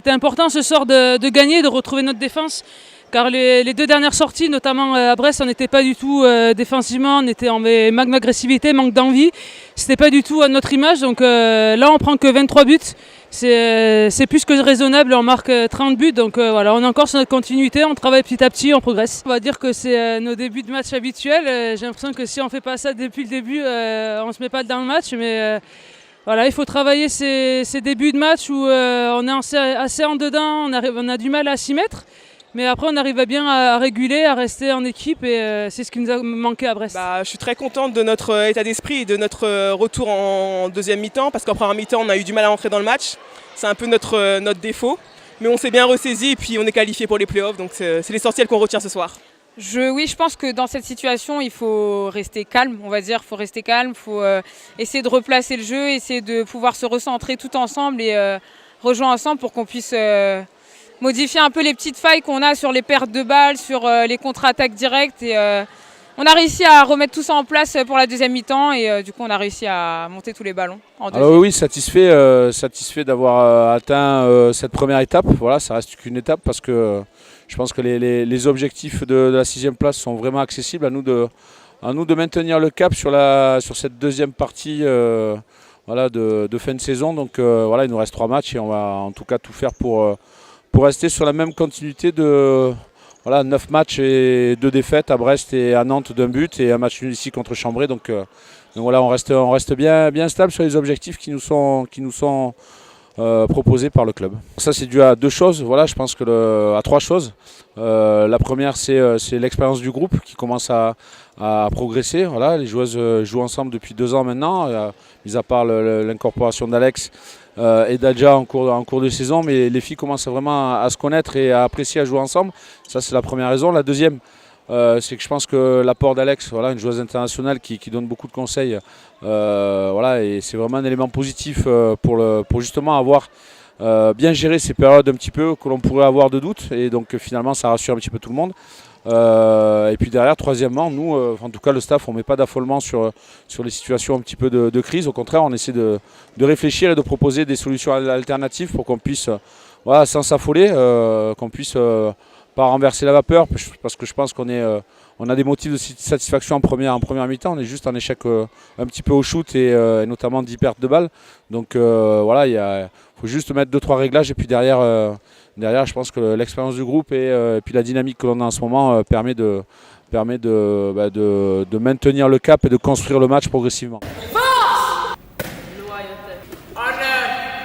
C'était important ce soir de gagner, de retrouver notre défense. Car les deux dernières sorties, notamment à Brest, on n'était pas du tout défensivement, on était en manque d'agressivité, manque d'envie. C'était pas du tout à notre image. Donc là, on prend que 23 buts. C'est plus que raisonnable, on marque 30 buts. Donc voilà, on est encore sur notre continuité, on travaille petit à petit, on progresse. On va dire que c'est nos débuts de match habituels. J'ai l'impression que si on ne fait pas ça depuis le début, on ne se met pas dans le match. Mais voilà, il faut travailler ces débuts de match où on est assez en dedans, on a du mal à s'y mettre. Mais après, on arrive bien à réguler, à rester en équipe et c'est ce qui nous a manqué à Brest. Je suis très contente de notre état d'esprit et de notre retour en deuxième mi-temps parce qu'en première mi-temps, on a eu du mal à rentrer dans le match. C'est un peu notre défaut. Mais on s'est bien ressaisi et puis on est qualifié pour les playoffs. Donc c'est l'essentiel qu'on retient ce soir. Oui, je pense que dans cette situation, il faut rester calme, on va dire. Il faut rester calme, il faut essayer de replacer le jeu, essayer de pouvoir se recentrer tout ensemble et rejoindre ensemble pour qu'on puisse modifier un peu les petites failles qu'on a sur les pertes de balles, sur les contre-attaques directes. Et on a réussi à remettre tout ça en place pour la deuxième mi-temps et du coup on a réussi à monter tous les ballons en deuxième. Alors oui, satisfait d'avoir atteint cette première étape. Voilà, ça reste qu'une étape parce que je pense que les objectifs de la 6e place sont vraiment accessibles. À nous de maintenir le cap sur cette deuxième partie de fin de saison. Donc voilà, il nous reste 3 matchs et on va en tout cas tout faire pour rester sur la même continuité de 9 matchs et 2 défaites à Brest et à Nantes d'un but et un match nul ici contre Chambray. Donc voilà, on reste bien stable sur les objectifs qui nous sont proposés par le club. Ça c'est dû à 2 choses, voilà, je pense à 3 choses. La première c'est l'expérience du groupe qui commence à progresser. Voilà, les joueuses jouent ensemble depuis 2 ans maintenant, mis à part l'incorporation d'Alex et d'Adja en cours de saison, mais les filles commencent vraiment à se connaître et à apprécier à jouer ensemble. Ça c'est la première raison. La deuxième, c'est que je pense que l'apport d'Alex, voilà, une joueuse internationale qui donne beaucoup de conseils, et c'est vraiment un élément positif pour justement avoir bien géré ces périodes un petit peu que l'on pourrait avoir de doute, et donc finalement ça rassure un petit peu tout le monde. Et puis derrière, troisièmement, nous, en tout cas le staff, on ne met pas d'affolement sur les situations un petit peu de crise. Au contraire, on essaie de réfléchir et de proposer des solutions alternatives pour qu'on puisse, sans s'affoler, qu'on puisse pas renverser la vapeur, parce que je pense qu'on a des motifs de satisfaction en première mi-temps. On est juste en échec un petit peu au shoot et notamment 10 pertes de balles. Donc il faut juste mettre 2-3 réglages et puis derrière, je pense que l'expérience du groupe et puis la dynamique que l'on a en ce moment permet de maintenir le cap et de construire le match progressivement. Honneur,